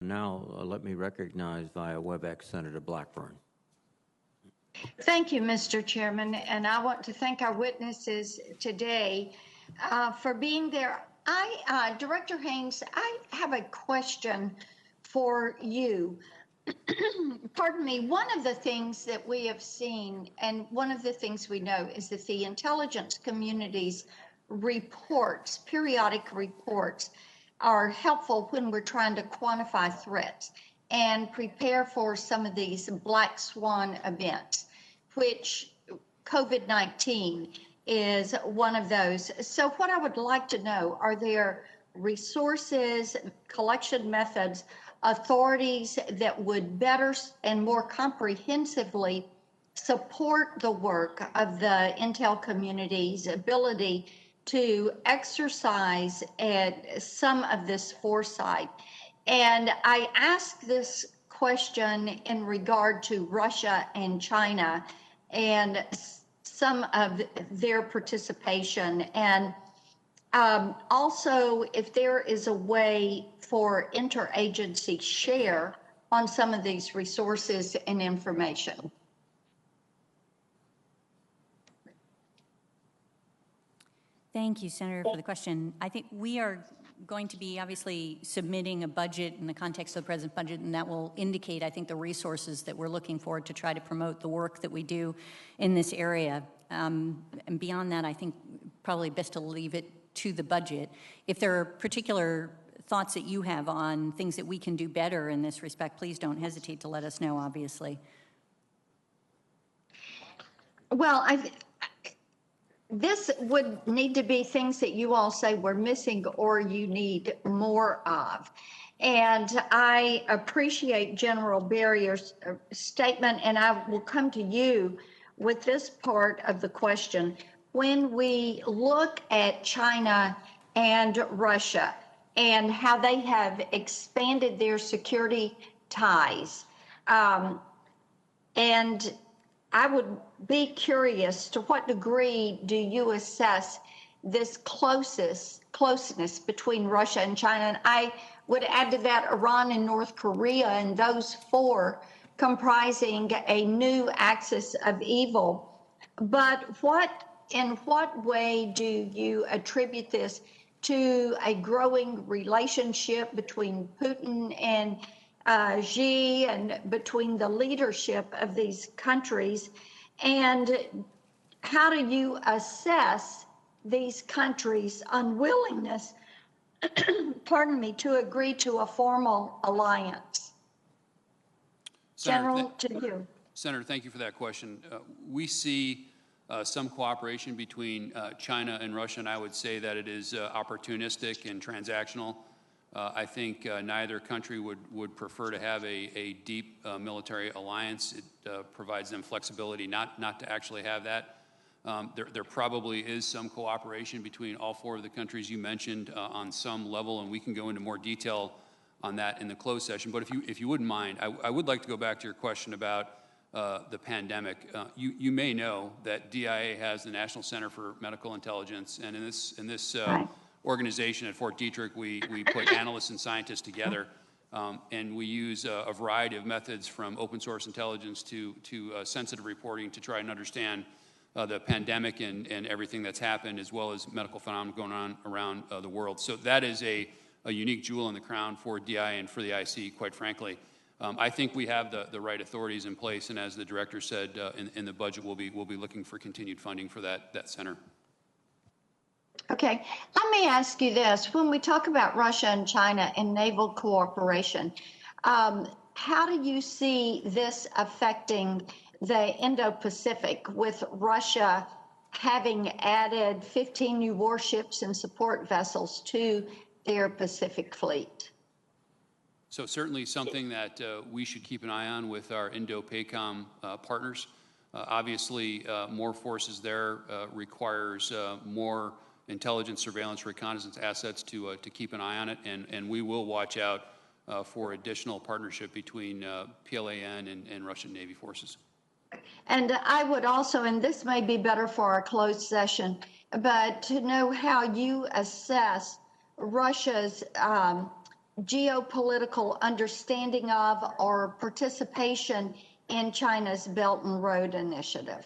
Now, let me recognize via WebEx Senator Blackburn. Thank you, Mr. Chairman, and I want to thank our witnesses today for being there. Director Haines, I have a question for you. Pardon me. One of the things that we have seen, and one of the things we know, is that the intelligence community's reports, periodic reports, are helpful when we're trying to quantify threats and prepare for some of these black swan events, which COVID-19 is one of those. So what I would like to know, are there resources, collection methods, authorities that would better and more comprehensively support the work of the intel community's ability to exercise some of this foresight? And I ask this question in regard to Russia and China and some of their participation, and also if there is a way for interagency share on some of these resources and information. Thank you, Senator, for the question. I think we are going to be obviously submitting a budget in the context of the president's budget, and that will indicate, I think, the resources that we're looking for to try to promote the work that we do in this area. And beyond that, I think probably best to leave it to the budget. If there are particular thoughts that you have on things that we can do better in this respect, please don't hesitate to let us know, obviously. Well, this would need to be things that you all say we're missing or you need more of. And I appreciate General Berrier's statement, and I will come to you with this part of the question. When we look at China and Russia and how they have expanded their security ties, and I would be curious, to what degree do you assess this closeness between Russia and China? And I would add to that Iran and North Korea, and those four comprising a new axis of evil. But in what way do you attribute this to a growing relationship between Putin and Xi, and between the leadership of these countries? And how do you assess these countries' unwillingness, pardon me, to agree to a formal alliance? General, to you. Senator, thank you for that question. We see some cooperation between China and Russia, and I would say that it is opportunistic and transactional. I think neither country would prefer to have a deep military alliance. It provides them flexibility not to actually have that. There probably is some cooperation between all four of the countries you mentioned on some level, and we can go into more detail on that in the closed session. But if you wouldn't mind, I would like to go back to your question about the pandemic. You may know that DIA has the National Center for Medical Intelligence, and in this organization at Fort Detrick, we put analysts and scientists together, and we use a variety of methods, from open source intelligence to sensitive reporting, to try and understand the pandemic and everything that's happened, as well as medical phenomena going on around the world. So that is a unique jewel in the crown for DI and for the IC, quite frankly. I think we have the right authorities in place, and as the director said, in the budget, we'll be looking for continued funding for that center. Okay, let me ask you this. When we talk about Russia and China and naval cooperation, how do you see this affecting the Indo-Pacific, with Russia having added 15 new warships and support vessels to their Pacific fleet? So certainly something that we should keep an eye on with our Indo-PACOM partners. Obviously, more forces there requires more intelligence, surveillance, reconnaissance assets to keep an eye on it, and we will watch out for additional partnership between PLAN and Russian Navy forces. And I would also, and this may be better for our closed session, but to know how you assess Russia's geopolitical understanding of or participation in China's Belt and Road Initiative?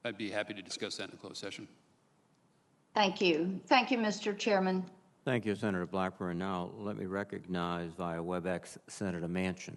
I'd be happy to discuss that in a closed session. Thank you. Thank you, Mr. Chairman. Thank you, Senator Blackburn. Now, let me recognize via WebEx Senator Manchin.